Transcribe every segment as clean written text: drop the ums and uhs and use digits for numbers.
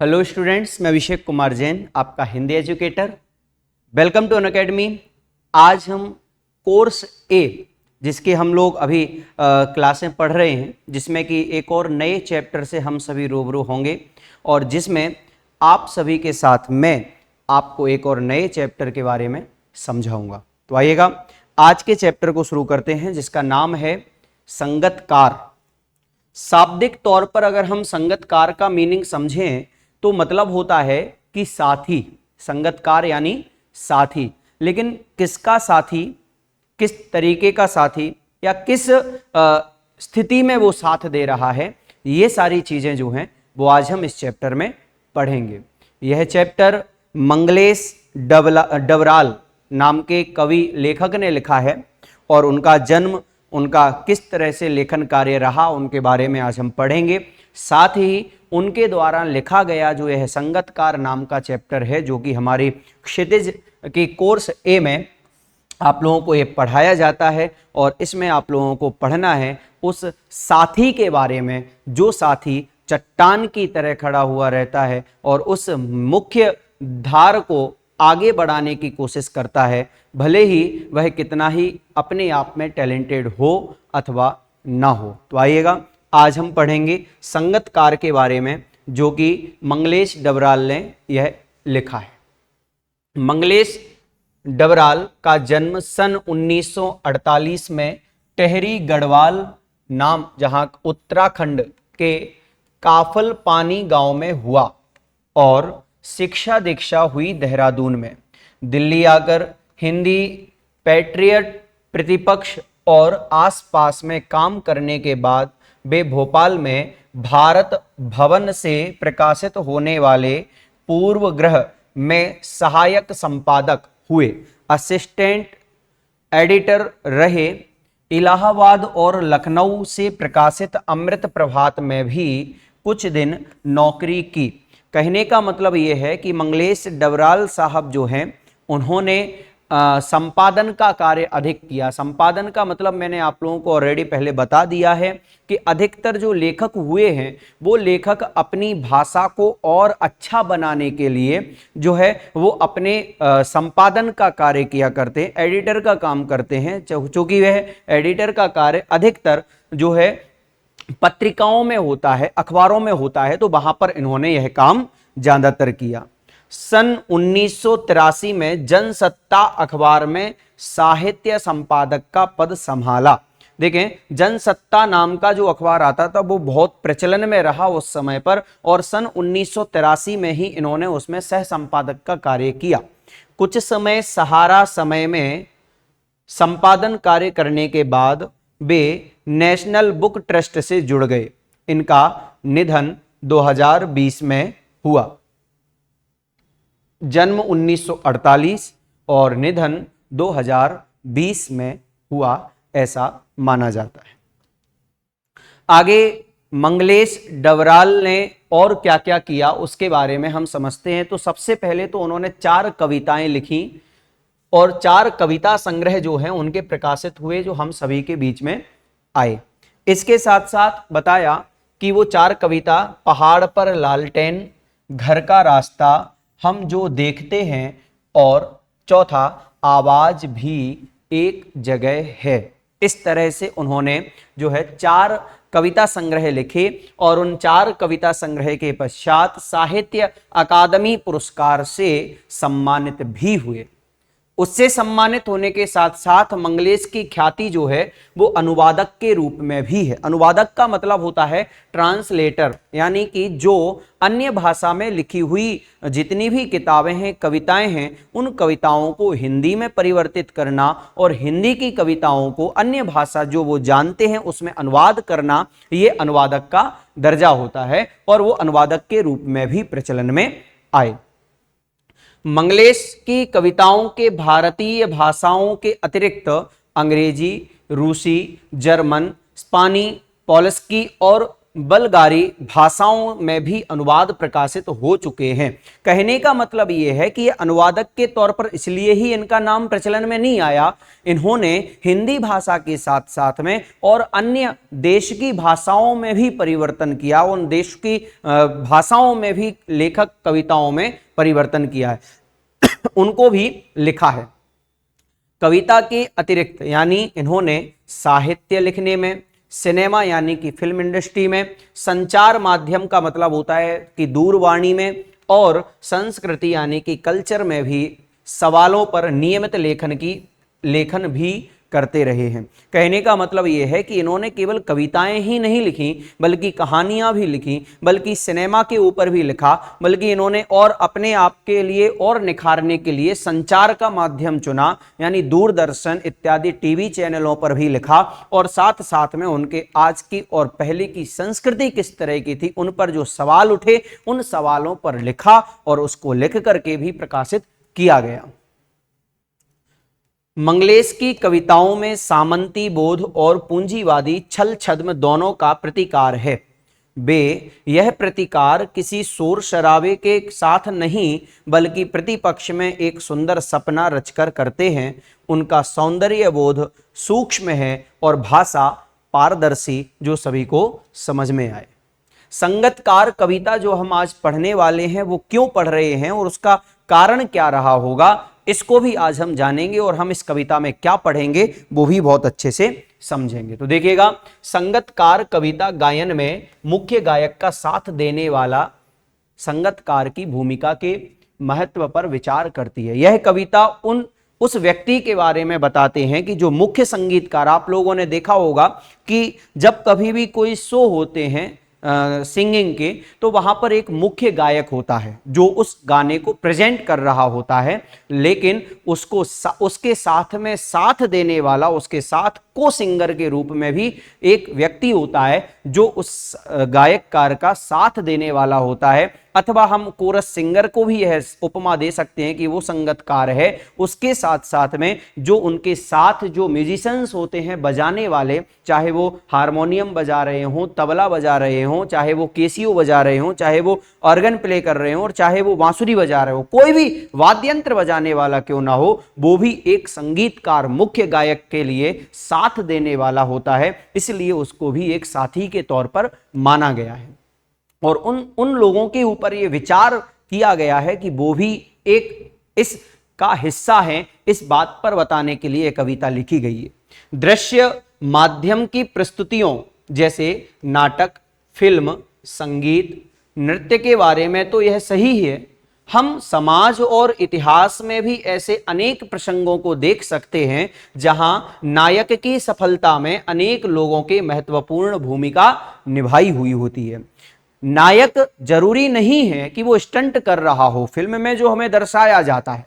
Hello students, मैं अभिषेक कुमार जैन, आपका Hindi educator. Welcome to Unacademy. आज हम कोर्स ए, जिसके हम लोग अभी क्लासें पढ़ रहे हैं, जिसमें कि एक और नए चैप्टर से हम सभी रूबरू होंगे और जिसमें आप सभी के साथ मैं आपको एक और नए चैप्टर के बारे में समझाऊंगा। तो आइएगा आज के चैप्टर को शुरू करते हैं, जिसका नाम है संगतकार। शाब्दिक तौर पर अगर हम संगतकार का मीनिंग समझें तो मतलब होता है कि साथी। संगतकार यानी साथी, लेकिन किसका साथी, किस तरीके का साथी या किस स्थिति में वो साथ दे रहा है, ये सारी चीजें जो हैं वो आज हम इस चैप्टर में पढ़ेंगे। यह चैप्टर मंगलेश डबराल नाम के कवि लेखक ने लिखा है और उनका जन्म, उनका किस तरह से लेखन कार्य रहा, उनके बारे में आज हम पढ़ेंगे। साथ ही उनके द्वारा लिखा गया जो यह संगतकार नाम का चैप्टर है, जो कि हमारी क्षितिज की कोर्स ए में आप लोगों को ये पढ़ाया जाता है और इसमें आप लोगों को पढ़ना है उस साथी के बारे में जो साथी चट्टान की तरह खड़ा हुआ रहता है और उस मुख्य धार को आगे बढ़ाने की कोशिश करता है, भले ही वह कितना ही अपने आप में टैलेंटेड हो अथवा ना हो। तो आइएगा आज हम पढ़ेंगे संगतकार के बारे में, जो कि मंगलेश डबराल ने यह लिखा है। मंगलेश डबराल का जन्म सन 1948 में टेहरी गढ़वाल नाम, जहां उत्तराखंड के काफल पानी गांव में हुआ और शिक्षा दीक्षा हुई देहरादून में। दिल्ली आकर हिंदी पैट्रियट प्रतिपक्ष और आसपास में काम करने के बाद वे भोपाल में भारत भवन से प्रकाशित होने वाले पूर्व ग्रह में सहायक संपादक हुए, असिस्टेंट एडिटर रहे। इलाहाबाद और लखनऊ से प्रकाशित अमृत प्रभात में भी कुछ दिन नौकरी की। कहने का मतलब ये है कि मंगलेश डबराल साहब जो हैं उन्होंने संपादन का कार्य अधिक किया। संपादन का मतलब मैंने आप लोगों को ऑलरेडी पहले बता दिया है कि अधिकतर जो लेखक हुए हैं वो लेखक अपनी भाषा को और अच्छा बनाने के लिए जो है वो अपने संपादन का कार्य किया करते हैं, एडिटर का काम करते हैं। चूंकि वह एडिटर का कार्य अधिकतर जो है पत्रिकाओं में होता है, अखबारों में होता है, तो वहां पर इन्होंने यह काम ज्यादातर किया। सन 1983 में जनसत्ता अखबार में साहित्य संपादक का पद संभाला। देखें, जनसत्ता नाम का जो अखबार आता था वो बहुत प्रचलन में रहा उस समय पर और सन 1983 में ही इन्होंने उसमें सह संपादक का कार्य किया। कुछ समय सहारा समय में संपादन कार्य करने के बाद वे नेशनल बुक ट्रस्ट से जुड़ गए। इनका निधन 2020 में हुआ। जन्म 1948 और निधन 2020 में हुआ, ऐसा माना जाता है। आगे मंगलेश डबराल ने और क्या क्या किया उसके बारे में हम समझते हैं। तो सबसे पहले तो उन्होंने 4 कविताएं लिखी और 4 कविता संग्रह जो हैं उनके प्रकाशित हुए, जो हम सभी के बीच में आए। इसके साथ साथ बताया कि वो 4 कविता पहाड़ पर लालटेन, घर का रास्ता, हम जो देखते हैं और चौथा आवाज भी एक जगह है। इस तरह से उन्होंने जो है 4 कविता संग्रह लिखे और उन 4 कविता संग्रह के पश्चात साहित्य अकादमी पुरस्कार से सम्मानित भी हुए। उससे सम्मानित होने के साथ साथ मंगलेश की ख्याति जो है वो अनुवादक के रूप में भी है। अनुवादक का मतलब होता है ट्रांसलेटर, यानी कि जो अन्य भाषा में लिखी हुई जितनी भी किताबें हैं, कविताएं हैं, उन कविताओं को हिंदी में परिवर्तित करना और हिंदी की कविताओं को अन्य भाषा जो वो जानते हैं उसमें अनुवाद करना, ये अनुवादक का दर्जा होता है और वो अनुवादक के रूप में भी प्रचलन में आए। मंगलेश की कविताओं के भारतीय भाषाओं के अतिरिक्त अंग्रेजी, रूसी, जर्मन, स्पेनी, पोलस्की और बल्गारी भाषाओं में भी अनुवाद प्रकाशित हो चुके हैं। कहने का मतलब ये है कि ये अनुवादक के तौर पर इसलिए ही इनका नाम प्रचलन में नहीं आया, इन्होंने हिंदी भाषा के साथ साथ में और अन्य देश की भाषाओं में भी परिवर्तन किया, उन देश की भाषाओं में भी लेखक कविताओं में परिवर्तन किया है उनको भी लिखा है। कविता के अतिरिक्त यानी इन्होंने साहित्य लिखने में, सिनेमा यानी कि फिल्म इंडस्ट्री में, संचार माध्यम का मतलब होता है कि दूरवाणी में, और संस्कृति यानी कि कल्चर में भी सवालों पर नियमित लेखन भी करते रहे हैं। कहने का मतलब ये है कि इन्होंने केवल कविताएं ही नहीं लिखी बल्कि कहानियां भी लिखी, बल्कि सिनेमा के ऊपर भी लिखा, बल्कि इन्होंने और अपने आप के लिए और निखारने के लिए संचार का माध्यम चुना, यानी दूरदर्शन इत्यादि टीवी चैनलों पर भी लिखा, और साथ साथ में उनके आज की और पहले की संस्कृति किस तरह की थी उन पर जो सवाल उठे उन सवालों पर लिखा और उसको लिख करके भी प्रकाशित किया गया। मंगलेश की कविताओं में सामंती बोध और पूंजीवादी छल छद्म दोनों का प्रतिकार है। वे यह प्रतिकार किसी शोर शराबे के साथ नहीं बल्कि प्रतिपक्ष में एक सुंदर सपना रचकर करते हैं। उनका सौंदर्य बोध सूक्ष्म है और भाषा पारदर्शी, जो सभी को समझ में आए। संगतकार कविता जो हम आज पढ़ने वाले हैं वो क्यों पढ़ रहे हैं और उसका कारण क्या रहा होगा, इसको भी आज हम जानेंगे, और हम इस कविता में क्या पढ़ेंगे वो भी बहुत अच्छे से समझेंगे। तो देखिएगा, संगतकार कविता गायन में मुख्य गायक का साथ देने वाला संगतकार की भूमिका के महत्व पर विचार करती है। यह कविता उस व्यक्ति के बारे में बताते हैं कि जो मुख्य संगीतकार, आप लोगों ने देखा होगा कि जब कभी भी कोई शो होते हैं सिंगिंग के, तो वहां पर एक मुख्य गायक होता है जो उस गाने को प्रेजेंट कर रहा होता है, लेकिन उसके साथ में साथ देने वाला, उसके साथ को सिंगर के रूप में भी एक व्यक्ति होता है जो उस गायककार का साथ देने वाला होता है। अथवा हम कोरस सिंगर को भी यह उपमा दे सकते हैं कि वो संगतकार है, उसके साथ साथ में जो उनके साथ जो म्यूजिशियंस होते हैं, बजाने वाले, चाहे वो हारमोनियम बजा रहे हों, तबला बजा रहे हों, चाहे वो कैसियो बजा रहे हों, चाहे वो ऑर्गन प्ले कर रहे हों, और चाहे वो बांसुरी बजा रहे हो, कोई भी वाद्य यंत्र बजाने वाला क्यों ना हो, वो भी एक संगीतकार मुख्य गायक के लिए साथ देने वाला होता है, इसलिए उसको भी एक साथी के तौर पर माना गया है। और उन लोगों के ऊपर ये विचार किया गया है कि वो भी एक इसका हिस्सा है, इस बात पर बताने के लिए कविता लिखी गई है। दृश्य माध्यम की प्रस्तुतियों जैसे नाटक, फिल्म, संगीत, नृत्य के बारे में तो यह सही है। हम समाज और इतिहास में भी ऐसे अनेक प्रसंगों को देख सकते हैं जहां नायक की सफलता में अनेक लोगों की महत्वपूर्ण भूमिका निभाई हुई होती है। नायक जरूरी नहीं है कि वो स्टंट कर रहा हो फिल्म में जो हमें दर्शाया जाता है,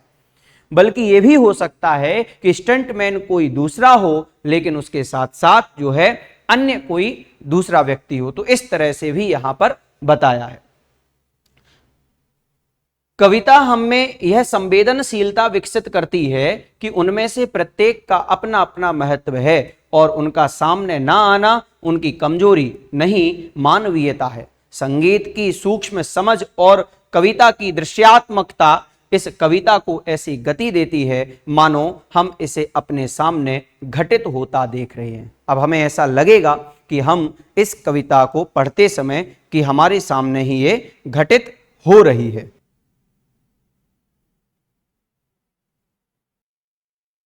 बल्कि ये भी हो सकता है कि स्टंटमैन कोई दूसरा हो लेकिन उसके साथ साथ जो है अन्य कोई दूसरा व्यक्ति हो। तो इस तरह से भी यहां पर बताया है। कविता हमें यह संवेदनशीलता विकसित करती है कि उनमें से प्रत्येक का अपना अपना महत्व है और उनका सामने ना आना उनकी कमजोरी नहीं, मानवीयता है। संगीत की सूक्ष्म समझ और कविता की दृश्यात्मकता इस कविता को ऐसी गति देती है मानो हम इसे अपने सामने घटित होता देख रहे हैं। अब हमें ऐसा लगेगा कि हम इस कविता को पढ़ते समय कि हमारे सामने ही ये घटित हो रही है।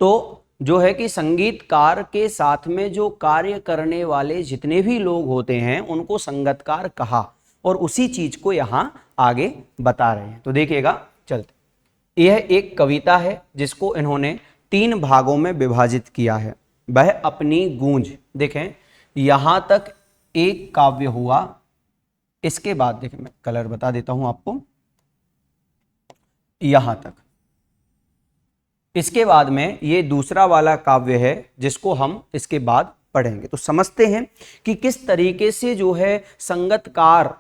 तो जो है कि संगीतकार के साथ में जो कार्य करने वाले जितने भी लोग होते हैं उनको संगतकार कहा, और उसी चीज को यहां आगे बता रहे हैं। तो देखिएगा, चलते, यह एक कविता है जिसको इन्होंने 3 भागों में विभाजित किया है। वह अपनी गूंज, देखें यहां तक एक काव्य हुआ, इसके बाद देखें मैं कलर बता देता हूं आपको, यहां तक, इसके बाद में ये दूसरा वाला काव्य है जिसको हम इसके बाद पढ़ेंगे। तो समझते हैं कि किस तरीके से जो है संगतकार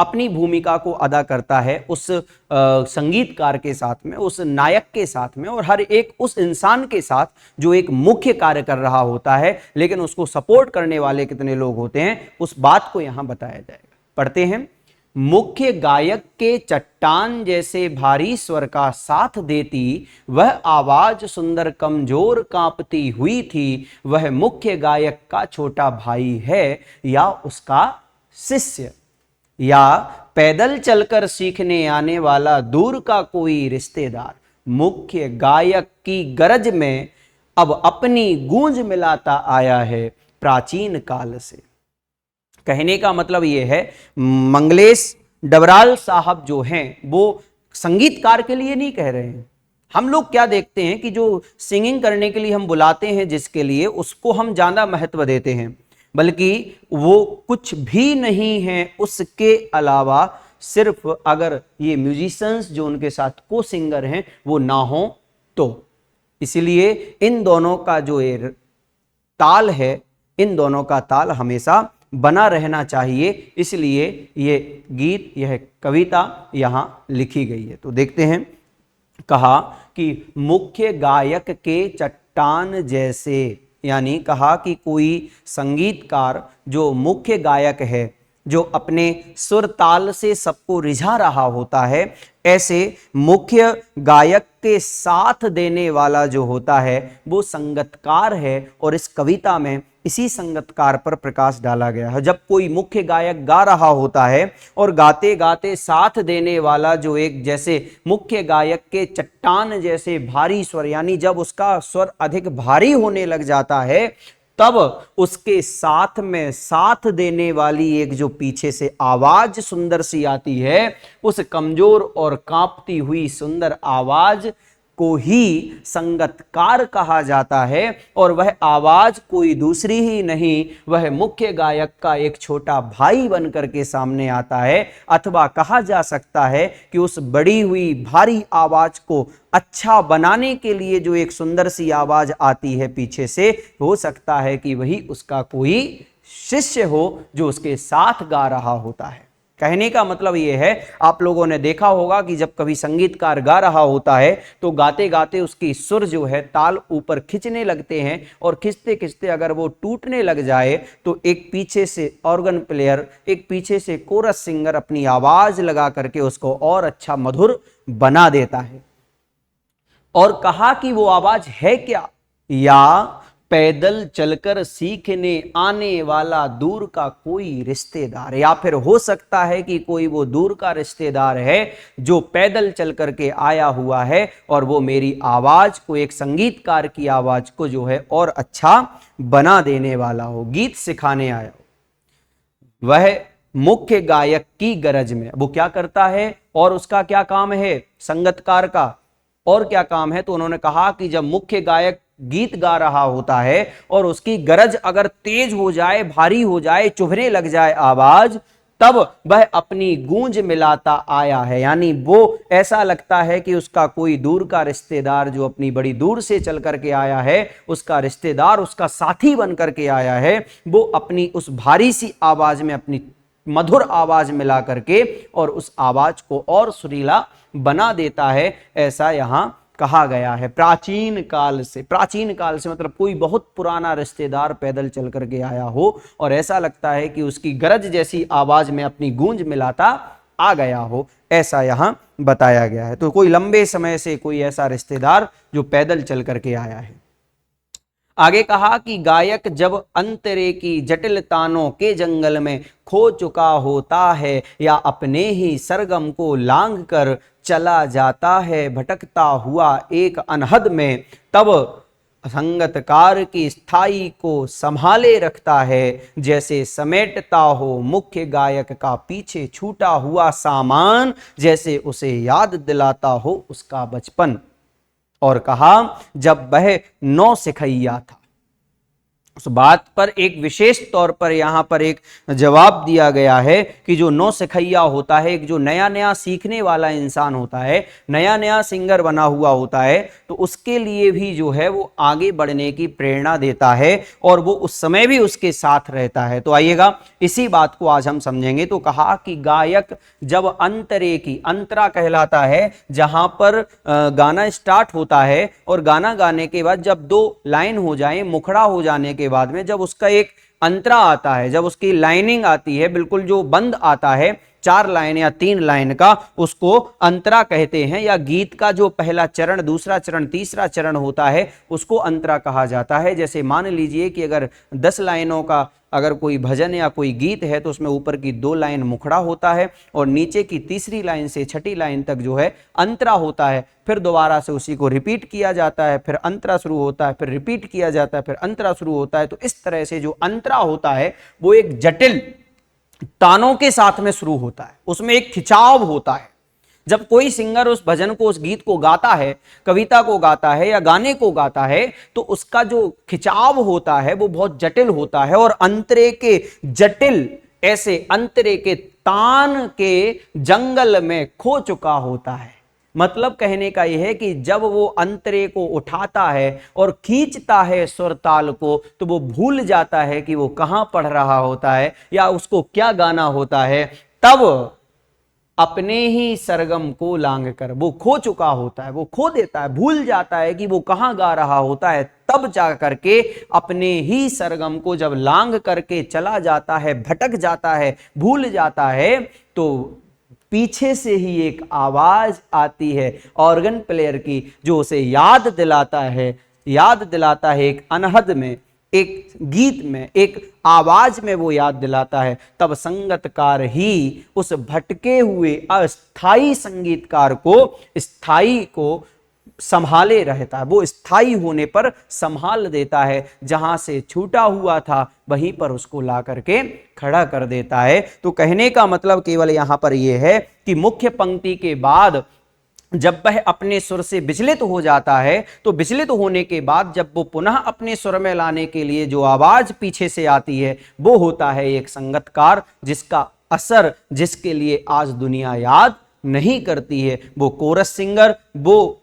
अपनी भूमिका को अदा करता है उस संगीतकार के साथ में, उस नायक के साथ में, और हर एक उस इंसान के साथ जो एक मुख्य कार्य कर रहा होता है, लेकिन उसको सपोर्ट करने वाले कितने लोग होते हैं, उस बात को यहां बताया जाएगा। पढ़ते हैं। मुख्य गायक के चट्टान जैसे भारी स्वर का साथ देती वह आवाज सुंदर कमजोर कांपती हुई थी। वह मुख्य गायक का छोटा भाई है या उसका शिष्य, या पैदल चलकर सीखने आने वाला दूर का कोई रिश्तेदार। मुख्य गायक की गरज में अब अपनी गूंज मिलाता आया है प्राचीन काल से। कहने का मतलब यह है, मंगलेश डबराल साहब जो हैं वो संगीतकार के लिए नहीं कह रहे हैं। हम लोग क्या देखते हैं कि जो सिंगिंग करने के लिए हम बुलाते हैं जिसके लिए, उसको हम ज्यादा महत्व देते हैं, बल्कि वो कुछ भी नहीं है उसके अलावा, सिर्फ अगर ये म्यूजिशियंस जो उनके साथ को सिंगर हैं वो ना हो तो। इसलिए इन दोनों का जो ताल है, इन दोनों का ताल हमेशा बना रहना चाहिए। इसलिए ये गीत, यह कविता यहां लिखी गई है। तो देखते हैं, कहा कि मुख्य गायक के चट्टान जैसे, यानी कहा कि कोई संगीतकार जो मुख्य गायक है, जो अपने सुर ताल से सबको रिझा रहा होता है, ऐसे मुख्य गायक के साथ देने वाला जो होता है वो संगतकार है। और इस कविता में इसी संगतकार पर प्रकाश डाला गया है। जब कोई मुख्य गायक गा रहा होता है और गाते गाते साथ देने वाला जो एक, जैसे मुख्य गायक के चट्टान जैसे भारी स्वर, यानी जब उसका स्वर अधिक भारी होने लग जाता है, तब उसके साथ में साथ देने वाली एक जो पीछे से आवाज सुंदर सी आती है, उस कमजोर और कांपती हुई सुंदर आवाज को ही संगतकार कहा जाता है। और वह आवाज कोई दूसरी ही नहीं, वह मुख्य गायक का एक छोटा भाई बनकर के सामने आता है। अथवा कहा जा सकता है कि उस बड़ी हुई भारी आवाज को अच्छा बनाने के लिए जो एक सुंदर सी आवाज आती है पीछे से, हो सकता है कि वही उसका कोई शिष्य हो जो उसके साथ गा रहा होता है। कहने का मतलब यह है, आप लोगों ने देखा होगा कि जब कभी संगीतकार गा रहा होता है तो गाते गाते उसकी सुर जो है ताल ऊपर खींचने लगते हैं, और खींचते खींचते अगर वो टूटने लग जाए तो एक पीछे से ऑर्गन प्लेयर, एक पीछे से कोरस सिंगर अपनी आवाज लगा करके उसको और अच्छा मधुर बना देता है। और कहा कि वो आवाज है क्या, या पैदल चलकर सीखने आने वाला दूर का कोई रिश्तेदार, या फिर हो सकता है कि कोई वो दूर का रिश्तेदार है जो पैदल चल करके आया हुआ है और वो मेरी आवाज को, एक संगीतकार की आवाज को जो है और अच्छा बना देने वाला हो, गीत सिखाने आया हो। वह मुख्य गायक की गरज में, वो क्या करता है और उसका क्या काम है, संगतकार का और क्या काम है, तो उन्होंने कहा कि जब मुख्य गायक गीत गा रहा होता है और उसकी गरज अगर तेज हो जाए, भारी हो जाए, चुभने लग जाए आवाज, तब वह अपनी गूंज मिलाता आया है। यानी वो ऐसा लगता है कि उसका कोई दूर का रिश्तेदार जो अपनी बड़ी दूर से चल करके आया है, उसका रिश्तेदार, उसका साथी बन करके आया है, वो अपनी उस भारी सी आवाज में अपनी मधुर आवाज मिला करके और उस आवाज को और सुरीला बना देता है। ऐसा यहां कहा गया है। प्राचीन काल से, प्राचीन काल से मतलब कोई बहुत पुराना रिश्तेदार पैदल चल करके आया हो और ऐसा लगता है कि उसकी गरज जैसी आवाज में अपनी गूंज मिलाता आ गया हो, ऐसा यहां बताया गया है। तो कोई लंबे समय से कोई ऐसा रिश्तेदार जो पैदल चल करके आया है। आगे कहा कि गायक जब अंतरे की जटिल तानों के जंगल में खो चुका होता है या अपने ही सरगम को लांघ कर चला जाता है भटकता हुआ एक अनहद में, तब संगतकार की स्थाई को संभाले रखता है जैसे समेटता हो मुख्य गायक का पीछे छूटा हुआ सामान, जैसे उसे याद दिलाता हो उसका बचपन। और कहा जब वह नौसिखिया था, उस बात पर एक विशेष तौर पर यहाँ पर एक जवाब दिया गया है कि जो नौसिखिया होता है, एक जो नया नया सीखने वाला इंसान होता है, नया नया सिंगर बना हुआ होता है, तो उसके लिए भी जो है वो आगे बढ़ने की प्रेरणा देता है और वो उस समय भी उसके साथ रहता है। तो आइएगा इसी बात को आज हम समझेंगे। तो कहा कि गायक जब अंतरे की, अंतरा कहलाता है जहां पर गाना स्टार्ट होता है और गाना गाने के बाद जब 2 लाइन हो जाए, मुखड़ा हो जाने के बाद में जब उसका एक अंतरा आता है, जब उसकी लाइनिंग आती है, बिल्कुल जो बंद आता है 4 लाइन या 3 लाइन का, उसको अंतरा कहते हैं। या गीत का जो पहला चरण, दूसरा चरण, तीसरा चरण होता है उसको अंतरा कहा जाता है। जैसे मान लीजिए कि अगर 10 लाइनों का अगर कोई भजन या कोई गीत है तो उसमें ऊपर की 2 लाइन मुखड़ा होता है और नीचे की तीसरी लाइन से छठी लाइन तक जो है अंतरा होता है। फिर दोबारा से उसी को रिपीट किया जाता है, फिर अंतरा शुरू होता है, फिर रिपीट किया जाता है, फिर अंतरा शुरू होता है। तो इस तरह से जो अंतरा होता है वो एक जटिल तानों के साथ में शुरू होता है, उसमें एक खिंचाव होता है। जब कोई सिंगर उस भजन को, उस गीत को गाता है, कविता को गाता है या गाने को गाता है, तो उसका जो खिंचाव होता है वो बहुत जटिल होता है और अंतरे के जटिल, ऐसे अंतरे के तान के जंगल में खो चुका होता है। मतलब कहने का यह है कि जब वो अंतरे को उठाता है और खींचता है सुर ताल को, तो वो भूल जाता है कि वो कहां पढ़ रहा होता है या उसको क्या गाना होता है। तब अपने ही सरगम को लांग कर वो खो चुका होता है, वो खो देता है, भूल जाता है कि वो कहां गा रहा होता है। तब जा करके अपने ही सरगम को जब लांग करके चला जाता है, भटक जाता है, भूल जाता है, तो पीछे से ही एक आवाज आती है ऑर्गन प्लेयर की, जो उसे याद दिलाता है एक अनहद में, एक गीत में, एक आवाज में वो याद दिलाता है। तब संगतकार ही उस भटके हुए अस्थाई संगीतकार को स्थाई को संभाले रहता है, वो स्थाई होने पर संभाल देता है। जहां से छूटा हुआ था वहीं पर उसको ला करके खड़ा कर देता है। तो कहने का मतलब केवल यहां पर यह है कि मुख्य पंक्ति के बाद जब वह अपने सुर से विचलित हो जाता है, तो विचलित होने के बाद जब वो पुनः अपने सुर में लाने के लिए जो आवाज पीछे से आती है, वो होता है एक संगतकार, जिसका असर, जिसके लिए आज दुनिया याद नहीं करती है। वो कोरस सिंगर, वो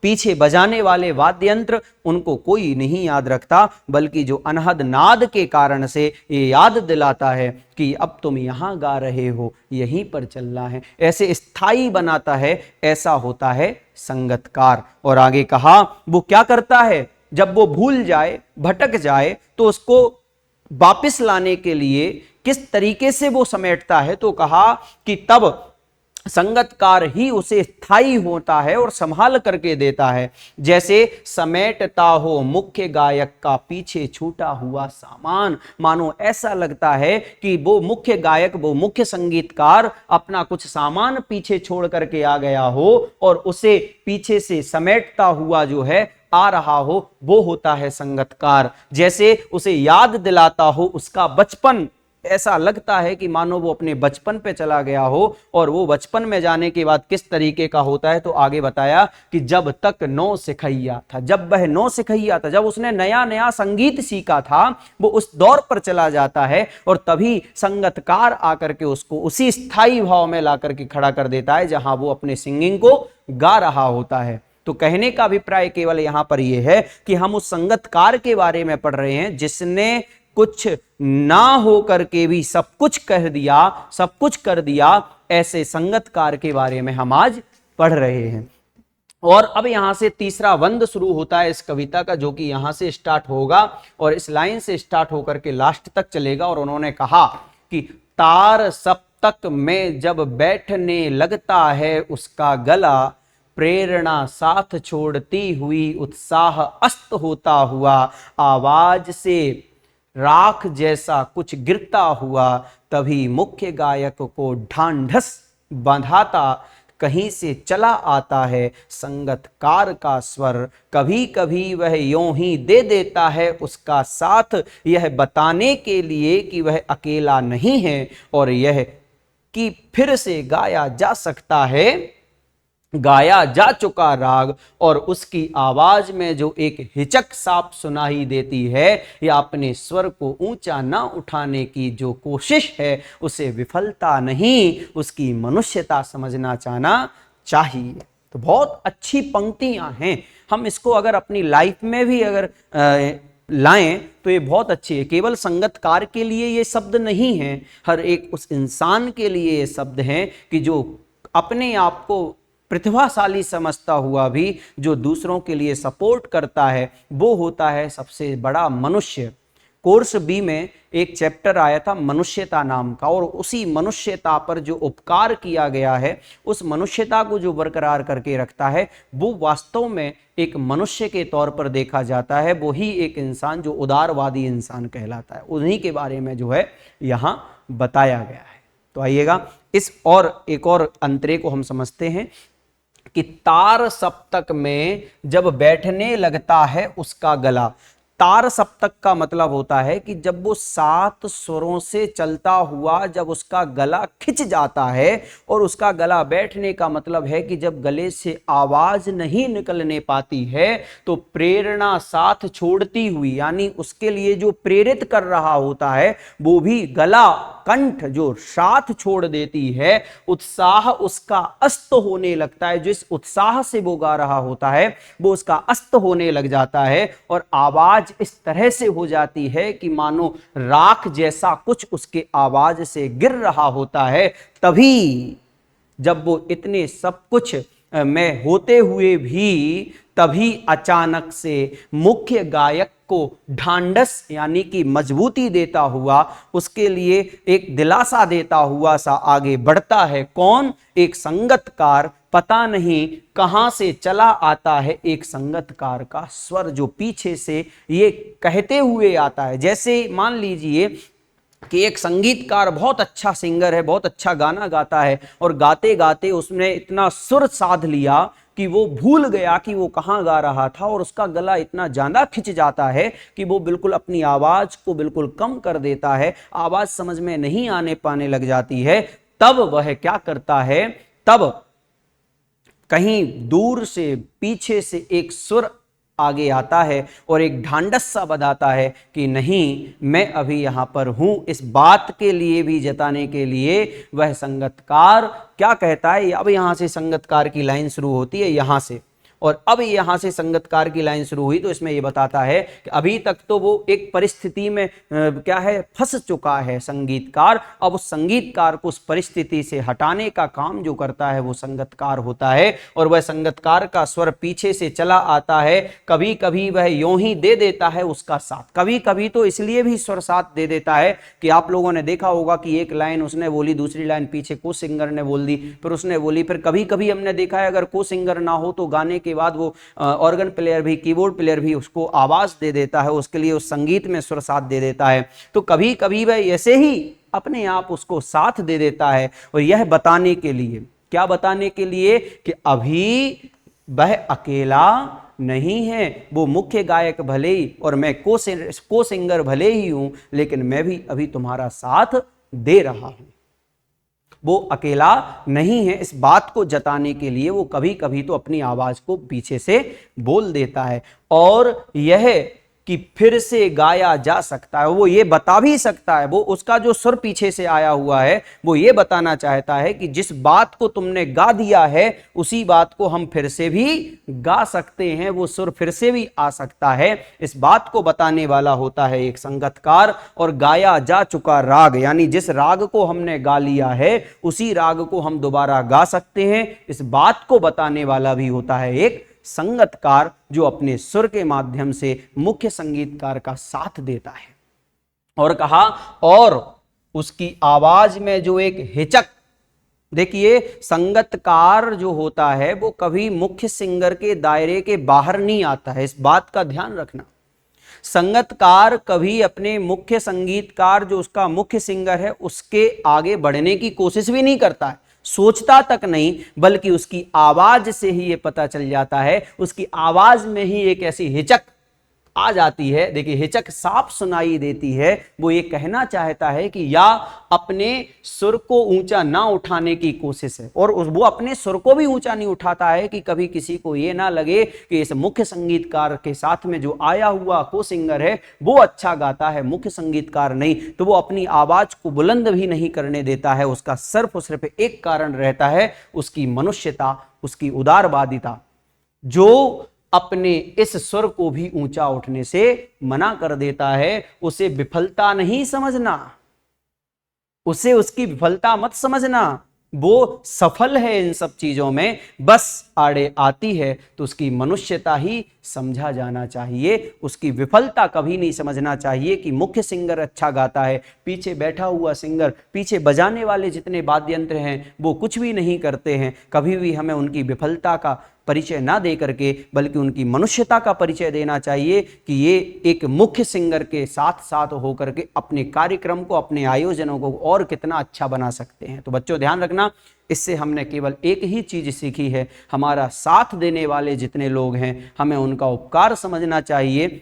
पीछे बजाने वाले वाद्य यंत्र, उनको कोई नहीं याद रखता, बल्कि जो अनहद नाद के कारण से ये याद दिलाता है कि अब तुम यहां गा रहे हो, यहीं पर चलना है, ऐसे स्थायी बनाता है। ऐसा होता है संगतकार। और आगे कहा वो क्या करता है, जब वो भूल जाए, भटक जाए, तो उसको वापस लाने के लिए किस तरीके से वो समेटता है। तो कहा कि तब संगतकार ही उसे स्थायी होता है और संभाल करके देता है। जैसे समेटता हो मुख्य गायक का पीछे छूटा हुआ सामान। मानो ऐसा लगता है कि वो मुख्य गायक, वो मुख्य संगीतकार अपना कुछ सामान पीछे छोड़ करके आ गया हो और उसे पीछे से समेटता हुआ जो है आ रहा हो, वो होता है संगतकार। जैसे उसे याद दिलाता हो उसका बचपन, ऐसा लगता है कि मानो वो अपने बचपन पे चला गया हो। और वो बचपन में जाने के बाद किस तरीके का होता है, तो आगे बताया कि जब तक नौसिखिया था, जब वह नौसिखिया था, जब उसने नया नया संगीत सीखा था, वो उस दौर पर चला जाता है और तभी संगतकार आकर के उसको उसी स्थायी भाव में ला करके खड़ा कर देता है जहां वो अपने सिंगिंग को गा रहा होता है। तो कहने का अभिप्राय केवल यहां पर यह है कि हम उस संगतकार के बारे में पढ़ रहे हैं जिसने कुछ ना हो करके भी सब कुछ कह दिया, सब कुछ कर दिया। ऐसे संगतकार के बारे में हम आज पढ़ रहे हैं। और अब यहां से तीसरा वंद शुरू होता है इस कविता का, जो कि यहां से स्टार्ट होगा और इस लाइन से स्टार्ट होकर के लास्ट तक चलेगा। और उन्होंने कहा कि तार सप्तक में जब बैठने लगता है उसका गला, प्रेरणा साथ छोड़ती हुई उत्साह अस्त होता हुआ, आवाज से राख जैसा कुछ गिरता हुआ, तभी मुख्य गायक को ढांढस बंधाता कहीं से चला आता है संगतकार का स्वर। कभी कभी वह यूं ही दे देता है उसका साथ, यह बताने के लिए कि वह अकेला नहीं है और यह कि फिर से गाया जा सकता है गाया जा चुका राग और उसकी आवाज में जो एक हिचक साफ सुनाई देती है या अपने स्वर को ऊंचा ना उठाने की जो कोशिश है उसे विफलता नहीं, उसकी मनुष्यता समझना चाहना चाहिए। तो बहुत अच्छी पंक्तियां हैं, हम इसको अगर अपनी लाइफ में भी अगर लाएं तो ये बहुत अच्छी है। केवल संगतकार के लिए ये शब्द नहीं है, हर एक उस इंसान के लिए ये शब्द हैं कि जो अपने आप को प्रतिभाशाली समझता हुआ भी जो दूसरों के लिए सपोर्ट करता है वो होता है सबसे बड़ा मनुष्य। कोर्स बी में एक चैप्टर आया था मनुष्यता नाम का, और उसी मनुष्यता पर जो उपकार किया गया है, उस मनुष्यता को जो बरकरार करके रखता है वो वास्तव में एक मनुष्य के तौर पर देखा जाता है। वो ही एक इंसान जो उदारवादी इंसान कहलाता है, उन्हीं के बारे में जो है यहाँ बताया गया है। तो आइएगा इस और एक और अंतरे को हम समझते हैं कि तार सप्तक में जब बैठने लगता है उसका गला, तार सप्तक का मतलब होता है कि जब वो 7 स्वरों से चलता हुआ जब उसका गला खिंच जाता है, और उसका गला बैठने का मतलब है कि जब गले से आवाज नहीं निकलने पाती है तो प्रेरणा साथ छोड़ती हुई, यानी उसके लिए जो प्रेरित कर रहा होता है वो भी गला कंठ जो साथ छोड़ देती है, उत्साह उसका अस्त होने लगता है। जिस उत्साह से वो गा रहा होता है वो उसका अस्त होने लग जाता है और आवाज इस तरह से हो जाती है कि मानो राख जैसा कुछ उसके आवाज से गिर रहा होता है। तभी जब वो इतने सब कुछ में होते हुए भी तभी अचानक से मुख्य गायक को ढांढस यानी कि मजबूती देता हुआ, उसके लिए एक दिलासा देता हुआ सा आगे बढ़ता है। कौन? एक संगतकार। पता नहीं कहां से चला आता है एक संगतकार का स्वर जो पीछे से ये कहते हुए आता है। जैसे मान लीजिए कि एक संगीतकार बहुत अच्छा सिंगर है, बहुत अच्छा गाना गाता है, और गाते गाते उसने इतना सुर साध लिया कि वो भूल गया कि वो कहाँ गा रहा था, और उसका गला इतना ज्यादा खिंच जाता है कि वो बिल्कुल अपनी आवाज को बिल्कुल कम कर देता है, आवाज समझ में नहीं आने पाने लग जाती है। तब वह क्या करता है, तब कहीं दूर से पीछे से एक सुर आगे आता है और एक ढांढस सा बताता है कि नहीं, मैं अभी यहां पर हूं। इस बात के लिए भी जताने के लिए वह संगतकार क्या कहता है, अब यहां से संगतकार की लाइन शुरू होती है यहां से, और अब यहां से संगतकार की लाइन शुरू हुई तो इसमें यह बताता है कि अभी तक तो वो एक परिस्थिति में क्या है, फंस चुका है संगीतकार। अब उस संगीतकार को उस परिस्थिति से हटाने का काम जो करता है वो संगतकार होता है, और वह संगतकार का स्वर पीछे से चला आता है। कभी कभी वह यूं ही दे देता है उसका साथ, कभी कभी तो इसलिए भी स्वर साथ दे देता है कि आप लोगों ने देखा होगा कि एक लाइन उसने बोली, दूसरी लाइन पीछे को सिंगर ने बोल दी, फिर उसने बोली, फिर कभी कभी हमने देखा है अगर को सिंगर ना हो तो गाने के बाद वो ऑर्गन प्लेयर भी, कीबोर्ड प्लेयर भी उसको आवाज दे देता है, उसके लिए उस संगीत में सुर साथ दे देता है। तो कभी कभी वह ऐसे ही अपने आप उसको साथ दे देता है, और यह बताने के लिए, क्या बताने के लिए, कि अभी वह अकेला नहीं है। वो मुख्य गायक भले ही और मैं को सिंगर भले ही हूं, लेकिन मैं भी अभी तुम्हारा साथ दे रहा हूं। वो अकेला नहीं है, इस बात को जताने के लिए वो कभी कभी तो अपनी आवाज को पीछे से बोल देता है। और यह कि फिर से गाया जा सकता है, वो ये बता भी सकता है, वो उसका जो सुर पीछे से आया हुआ है वो ये बताना चाहता है कि जिस बात को तुमने गा दिया है उसी बात को हम फिर से भी गा सकते हैं, वो सुर फिर से भी आ सकता है। इस बात को बताने वाला होता है एक संगतकार। और गाया जा चुका राग, यानी जिस राग को हमने गा लिया है उसी राग को हम दोबारा गा सकते हैं, इस बात को बताने वाला भी होता है एक संगतकार, जो अपने सुर के माध्यम से मुख्य संगीतकार का साथ देता है। और कहा, और उसकी आवाज में जो एक हिचक, देखिए संगतकार जो होता है वो कभी मुख्य सिंगर के दायरे के बाहर नहीं आता है, इस बात का ध्यान रखना। संगतकार कभी अपने मुख्य संगीतकार जो उसका मुख्य सिंगर है उसके आगे बढ़ने की कोशिश भी नहीं करता है, सोचता तक नहीं, बल्कि उसकी आवाज से ही ये पता चल जाता है, उसकी आवाज में ही एक ऐसी हिचक आ जाती है, देखिए हिचक साफ सुनाई देती है, वो ये कहना चाहता है कि या अपने सुर को ऊंचा ना उठाने की कोशिश है, और वो अपने सुर को भी ऊंचा नहीं उठाता है कि कभी किसी को ये ना लगे कि इस मुख्य संगीतकार के साथ में जो आया हुआ को सिंगर है वो अच्छा गाता है, मुख्य संगीतकार नहीं। तो वो अपनी आवाज को बुलंद भी नहीं करने देता है। उसका सिर्फ और सिर्फ एक कारण रहता है, उसकी मनुष्यता, उसकी उदारवादिता, जो अपने इस स्वर को भी ऊंचा उठने से मना कर देता है। उसे विफलता नहीं समझना, उसे उसकी विफलता मत समझना, वो सफल है इन सब चीजों में, बस आड़े आती है तो उसकी मनुष्यता ही समझा जाना चाहिए, उसकी विफलता कभी नहीं समझना चाहिए कि मुख्य सिंगर अच्छा गाता है, पीछे बैठा हुआ सिंगर, पीछे बजाने वाले जितने वाद्य यंत्र हैं वो कुछ भी नहीं करते हैं। कभी भी हमें उनकी विफलता का परिचय ना दे करके बल्कि उनकी मनुष्यता का परिचय देना चाहिए कि ये एक मुख्य सिंगर के साथ साथ होकर के अपने कार्यक्रम को, अपने आयोजनों को और कितना अच्छा बना सकते हैं। तो बच्चों ध्यान रखना, इससे हमने केवल एक ही चीज सीखी है, हमारा साथ देने वाले जितने लोग हैं हमें उनका उपकार समझना चाहिए।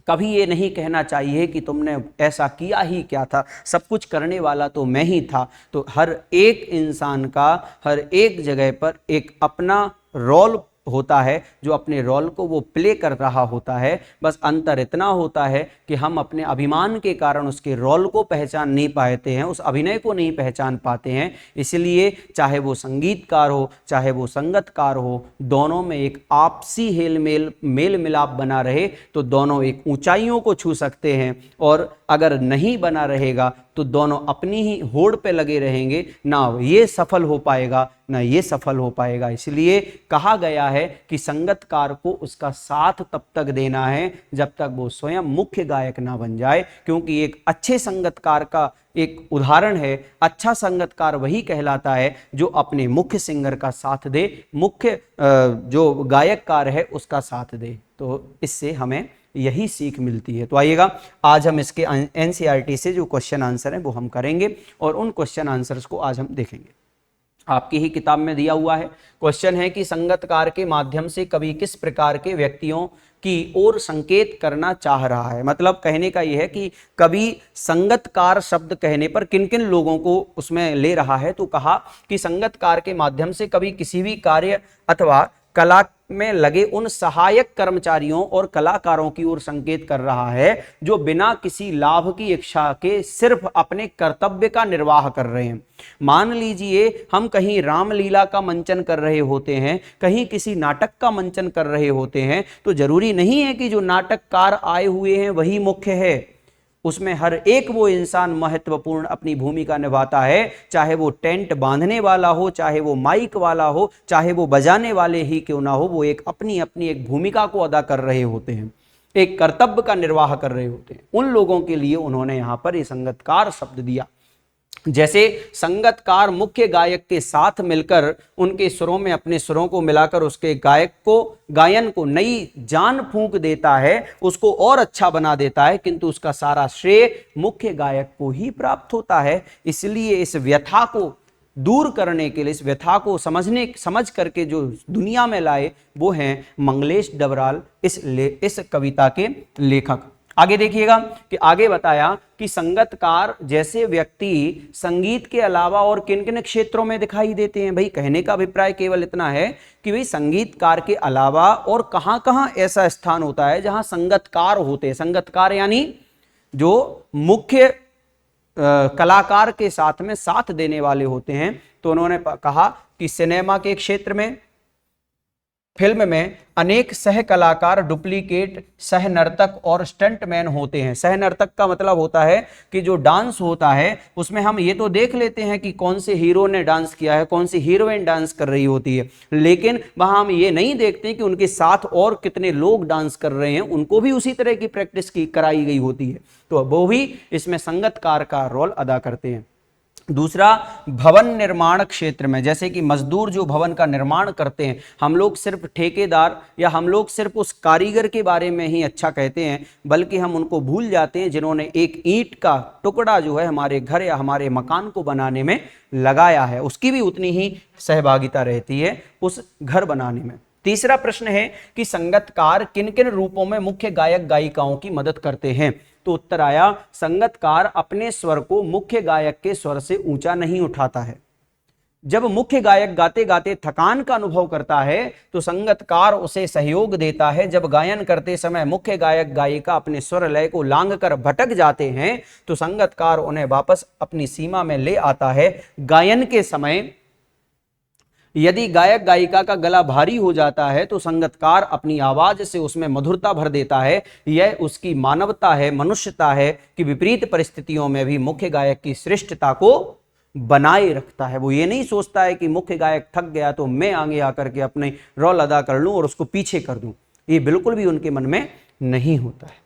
कभी ये नहीं कहना चाहिए कि तुमने ऐसा किया ही क्या था, सब कुछ करने वाला तो मैं ही था। तो हर एक इंसान का हर एक जगह पर एक अपना रोल होता है, जो अपने रोल को वो प्ले कर रहा होता है। बस अंतर इतना होता है कि हम अपने अभिमान के कारण उसके रोल को पहचान नहीं पाते हैं, उस अभिनय को नहीं पहचान पाते हैं। इसलिए चाहे वो संगीतकार हो चाहे वो संगतकार हो, दोनों में एक आपसी मेल मिलाप बना रहे तो दोनों एक ऊंचाइयों को छू सकते हैं, और अगर नहीं बना रहेगा तो दोनों अपनी ही होड़ पे लगे रहेंगे, ना ये सफल हो पाएगा ना ये सफल हो पाएगा। इसलिए कहा गया है कि संगतकार को उसका साथ तब तक देना है जब तक वो स्वयं मुख्य गायक ना बन जाए, क्योंकि एक अच्छे संगतकार का एक उदाहरण है, अच्छा संगतकार वही कहलाता है जो अपने मुख्य सिंगर का साथ दे, मुख्य जो गायककार है उसका साथ दे। तो इससे हमें यही सीख मिलती है। तो आइएगा आज हम इसके एनसीईआरटी से जो क्वेश्चन आंसर हैं वो हम करेंगे, और उन क्वेश्चन आंसर्स को आज हम देखेंगे। आपकी ही किताब में दिया हुआ है, क्वेश्चन है कि संगतकार के माध्यम से कवि किस प्रकार के व्यक्तियों की ओर संकेत करना चाह रहा है। मतलब कहने का यह है कि कवि संगतकार शब्द कहने पर किन किन लोगों को उसमें ले रहा है। तो कहा कि संगतकार के माध्यम से कवि किसी भी कार्य अथवा कला में लगे उन सहायक कर्मचारियों और कलाकारों की ओर संकेत कर रहा है जो बिना किसी लाभ की इच्छा के सिर्फ अपने कर्तव्य का निर्वाह कर रहे हैं। मान लीजिए हम कहीं रामलीला का मंचन कर रहे होते हैं, कहीं किसी नाटक का मंचन कर रहे होते हैं, तो जरूरी नहीं है कि जो नाटककार आए हुए हैं वही मुख्य है, उसमें हर एक वो इंसान महत्वपूर्ण अपनी भूमिका निभाता है, चाहे वो टेंट बांधने वाला हो, चाहे वो माइक वाला हो, चाहे वो बजाने वाले ही क्यों ना हो, वो एक अपनी अपनी एक भूमिका को अदा कर रहे होते हैं, एक कर्तव्य का निर्वाह कर रहे होते हैं। उन लोगों के लिए उन्होंने यहां पर ये संगतकार शब्द दिया। जैसे संगतकार मुख्य गायक के साथ मिलकर उनके सुरों में अपने सुरों को मिलाकर उसके गायन को नई जान फूंक देता है, उसको और अच्छा बना देता है, किंतु उसका सारा श्रेय मुख्य गायक को प्राप्त होता है। इसलिए इस व्यथा को दूर करने के लिए, इस व्यथा को समझ करके जो दुनिया में लाए वो हैं मंगलेश डबराल, इस कविता के लेखक। आगे देखिएगा कि आगे बताया कि संगतकार जैसे व्यक्ति संगीत के अलावा और किन किन क्षेत्रों में दिखाई देते हैं। भाई कहने का अभिप्राय केवल इतना है कि भाई संगीतकार के अलावा और कहां कहां ऐसा स्थान होता है जहां संगतकार होते हैं। संगतकार यानी जो मुख्य कलाकार के साथ में साथ देने वाले होते हैं। तो उन्होंने कहा कि सिनेमा के क्षेत्र में, फिल्म में अनेक सह कलाकार, डुप्लीकेट, सह नर्तक और स्टंटमैन होते हैं। सह नर्तक का मतलब होता है कि जो डांस होता है उसमें हम ये तो देख लेते हैं कि कौन से हीरो ने डांस किया है, कौन सी हीरोइन डांस कर रही होती है, लेकिन वहां हम ये नहीं देखते कि उनके साथ और कितने लोग डांस कर रहे हैं, उनको भी उसी तरह की प्रैक्टिस कराई गई होती है। तो वो भी इसमें संगतकार का रोल अदा करते हैं। दूसरा, भवन निर्माण क्षेत्र में, जैसे कि मजदूर जो भवन का निर्माण करते हैं, हम लोग सिर्फ ठेकेदार या हम लोग सिर्फ उस कारीगर के बारे में ही अच्छा कहते हैं, बल्कि हम उनको भूल जाते हैं जिन्होंने एक ईंट का टुकड़ा जो है हमारे घर या हमारे मकान को बनाने में लगाया है, उसकी भी उतनी ही सहभागिता रहती है उस घर बनाने में। तीसरा प्रश्न है कि संगतकार किन किन रूपों में मुख्य गायक गायिकाओं की मदद करते हैं। तो उत्तर आया, संगतकार अपने स्वर को मुख्य गायक के स्वर से ऊंचा नहीं उठाता है। जब मुख्य गायक गाते गाते थकान का अनुभव करता है तो संगतकार उसे सहयोग देता है। जब गायन करते समय मुख्य गायक गायिका अपने स्वर लय को लांघकर भटक जाते हैं तो संगतकार उन्हें वापस अपनी सीमा में ले आता है। गायन के समय यदि गायक गायिका का गला भारी हो जाता है तो संगतकार अपनी आवाज से उसमें मधुरता भर देता है। यह उसकी मानवता है, मनुष्यता है कि विपरीत परिस्थितियों में भी मुख्य गायक की श्रेष्ठता को बनाए रखता है। वो ये नहीं सोचता है कि मुख्य गायक थक गया तो मैं आगे आकर के अपने रोल अदा कर लूं और उसको पीछे कर दूं, ये बिल्कुल भी उनके मन में नहीं होता है।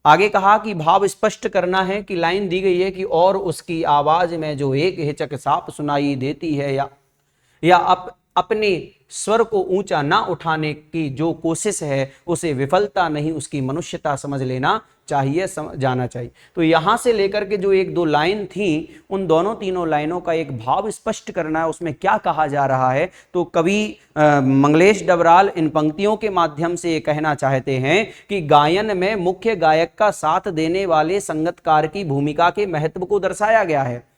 आगे कहा कि भाव स्पष्ट करना है कि लाइन दी गई है कि और उसकी आवाज में जो एक हिचक साफ सुनाई देती है या अपने स्वर को ऊंचा ना उठाने की जो कोशिश है उसे विफलता नहीं, उसकी मनुष्यता समझ लेना चाहिए, जाना चाहिए। तो यहां से लेकर के जो एक दो लाइन थी उन दोनों तीनों लाइनों का एक भाव स्पष्ट करना है, उसमें क्या कहा जा रहा है। तो कवि मंगलेश डबराल इन पंक्तियों के माध्यम से ये कहना चाहते हैं कि गायन में मुख्य गायक का साथ देने वाले संगतकार की भूमिका के महत्व को दर्शाया गया है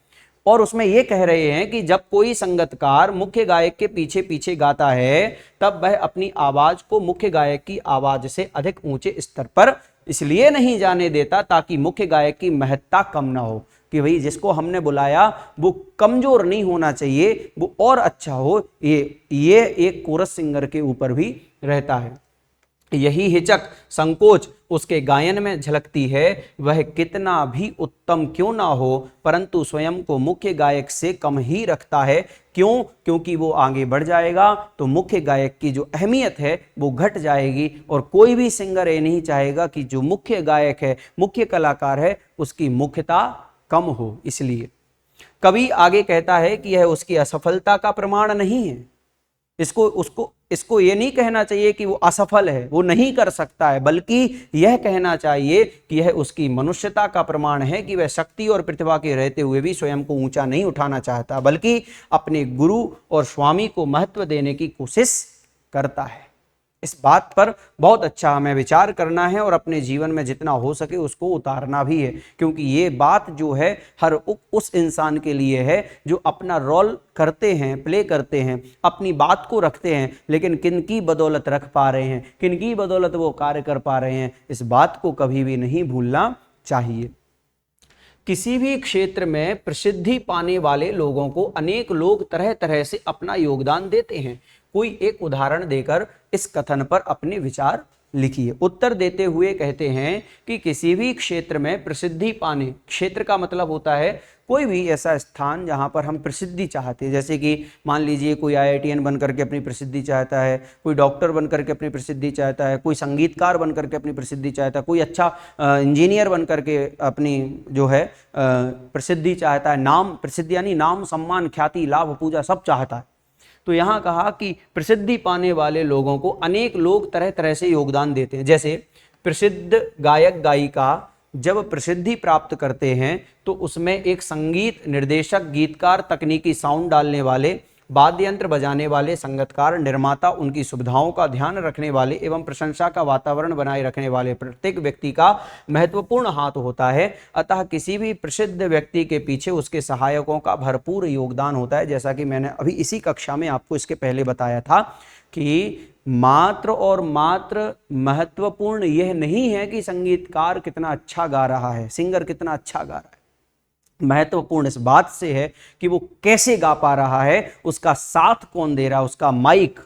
और उसमें यह कह रहे हैं कि जब कोई संगतकार मुख्य गायक के पीछे पीछे गाता है तब वह अपनी आवाज को मुख्य गायक की आवाज से अधिक ऊंचे स्तर पर इसलिए नहीं जाने देता ताकि मुख्य गायक की महत्ता कम ना हो, कि भाई जिसको हमने बुलाया वो कमजोर नहीं होना चाहिए, वो और अच्छा हो। ये एक कोरस सिंगर के ऊपर भी रहता है। यही हिचक, संकोच उसके गायन में झलकती है। वह कितना भी उत्तम क्यों ना हो परंतु स्वयं को मुख्य गायक से कम ही रखता है। क्यों? क्योंकि वो आगे बढ़ जाएगा तो मुख्य गायक की जो अहमियत है वो घट जाएगी और कोई भी सिंगर ये नहीं चाहेगा कि जो मुख्य गायक है, मुख्य कलाकार है, उसकी मुख्यता कम हो। इसलिए कवि आगे कहता है कि यह उसकी असफलता का प्रमाण नहीं है। इसको ये नहीं कहना चाहिए कि वो असफल है, वो नहीं कर सकता है, बल्कि यह कहना चाहिए कि यह उसकी मनुष्यता का प्रमाण है कि वह शक्ति और प्रतिभा के रहते हुए भी स्वयं को ऊंचा नहीं उठाना चाहता, बल्कि अपने गुरु और स्वामी को महत्व देने की कोशिश करता है। इस बात पर बहुत अच्छा हमें विचार करना है और अपने जीवन में जितना हो सके उसको उतारना भी है, क्योंकि ये बात जो है हर उस इंसान के लिए है जो अपना रोल करते हैं, प्ले करते हैं, अपनी बात को रखते हैं, लेकिन किनकी बदौलत रख पा रहे हैं, किनकी बदौलत वो कार्य कर पा रहे हैं, इस बात को कभी भी नहीं भूलना चाहिए। किसी भी क्षेत्र में प्रसिद्धि पाने वाले लोगों को अनेक लोग तरह तरह से अपना योगदान देते हैं। कोई एक उदाहरण देकर इस कथन पर अपने विचार लिखिए। उत्तर देते हुए कहते हैं कि किसी भी क्षेत्र में प्रसिद्धि पाने, क्षेत्र का मतलब होता है कोई भी ऐसा स्थान जहां पर हम प्रसिद्धि चाहते हैं। जैसे कि मान लीजिए कोई IITN बन करके अपनी प्रसिद्धि चाहता है, कोई डॉक्टर बन करके अपनी प्रसिद्धि चाहता है, कोई संगीतकार बन करके अपनी प्रसिद्धि चाहता है, कोई अच्छा इंजीनियर बन करके अपनी जो है प्रसिद्धि चाहता है। नाम, प्रसिद्धि यानी नाम, सम्मान, ख्याति, लाभ, पूजा सब चाहता है। तो यहाँ कहा कि प्रसिद्धि पाने वाले लोगों को अनेक लोग तरह तरह से योगदान देते हैं। जैसे प्रसिद्ध गायक गायिका जब प्रसिद्धि प्राप्त करते हैं तो उसमें एक संगीत निर्देशक, गीतकार, तकनीकी साउंड डालने वाले, वाद्य यंत्र बजाने वाले, संगीतकार, निर्माता, उनकी सुविधाओं का ध्यान रखने वाले एवं प्रशंसा का वातावरण बनाए रखने वाले प्रत्येक व्यक्ति का महत्वपूर्ण हाथ होता है। अतः किसी भी प्रसिद्ध व्यक्ति के पीछे उसके सहायकों का भरपूर योगदान होता है। जैसा कि मैंने अभी इसी कक्षा में आपको इसके पहले बताया था कि मात्र और मात्र महत्वपूर्ण यह नहीं है कि संगीतकार कितना अच्छा गा रहा है, सिंगर कितना अच्छा गा रहा है। महत्वपूर्ण इस बात से है कि वो कैसे गा पा रहा है, उसका साथ कौन दे रहा है, उसका माइक,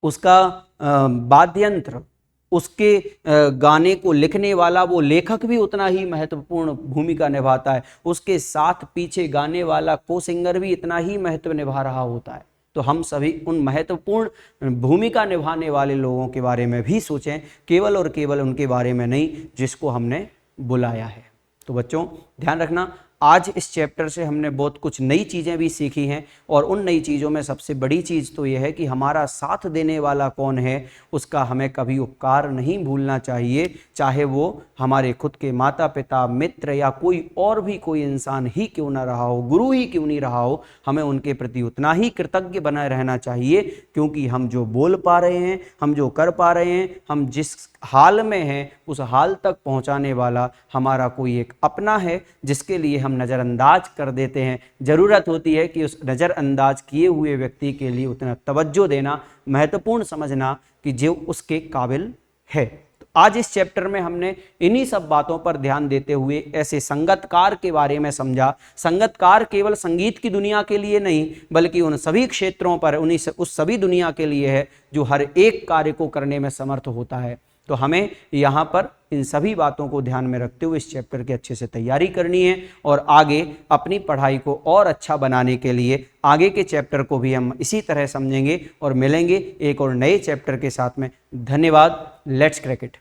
उसका वाद्य यंत्र, उसके गाने को लिखने वाला वो लेखक भी उतना ही महत्वपूर्ण भूमिका निभाता है, उसके साथ पीछे गाने वाला को सिंगर भी इतना ही महत्व निभा रहा होता है। तो हम सभी उन महत्वपूर्ण भूमिका निभाने वाले लोगों के बारे में भी सोचें, केवल और केवल उनके बारे में नहीं जिसको हमने बुलाया है। तो बच्चों ध्यान रखना, आज इस चैप्टर से हमने बहुत कुछ नई चीज़ें भी सीखी हैं और उन नई चीज़ों में सबसे बड़ी चीज़ तो यह है कि हमारा साथ देने वाला कौन है उसका हमें कभी उपकार नहीं भूलना चाहिए, चाहे वो हमारे खुद के माता पिता, मित्र या कोई और भी कोई इंसान ही क्यों ना रहा हो, गुरु ही क्यों नहीं रहा हो, हमें उनके प्रति उतना ही कृतज्ञ बना रहना चाहिए, क्योंकि हम जो बोल पा रहे हैं, हम जो कर पा रहे हैं, हम जिस हाल में हैं उस हाल तक पहुंचाने वाला हमारा कोई एक अपना है जिसके लिए हम नज़रअंदाज कर देते हैं। ज़रूरत होती है कि उस नज़रअंदाज किए हुए व्यक्ति के लिए उतना तवज्जो देना, महत्वपूर्ण समझना कि जो उसके काबिल है। तो आज इस चैप्टर में हमने इन्हीं सब बातों पर ध्यान देते हुए ऐसे संगतकार के बारे में समझा। संगतकार केवल संगीत की दुनिया के लिए नहीं बल्कि उन सभी क्षेत्रों पर उस सभी दुनिया के लिए है जो हर एक कार्य को करने में समर्थ होता है। तो हमें यहाँ पर इन सभी बातों को ध्यान में रखते हुए इस चैप्टर की अच्छे से तैयारी करनी है और आगे अपनी पढ़ाई को और अच्छा बनाने के लिए आगे के चैप्टर को भी हम इसी तरह समझेंगे और मिलेंगे एक और नए चैप्टर के साथ में। धन्यवाद। Let's crack it.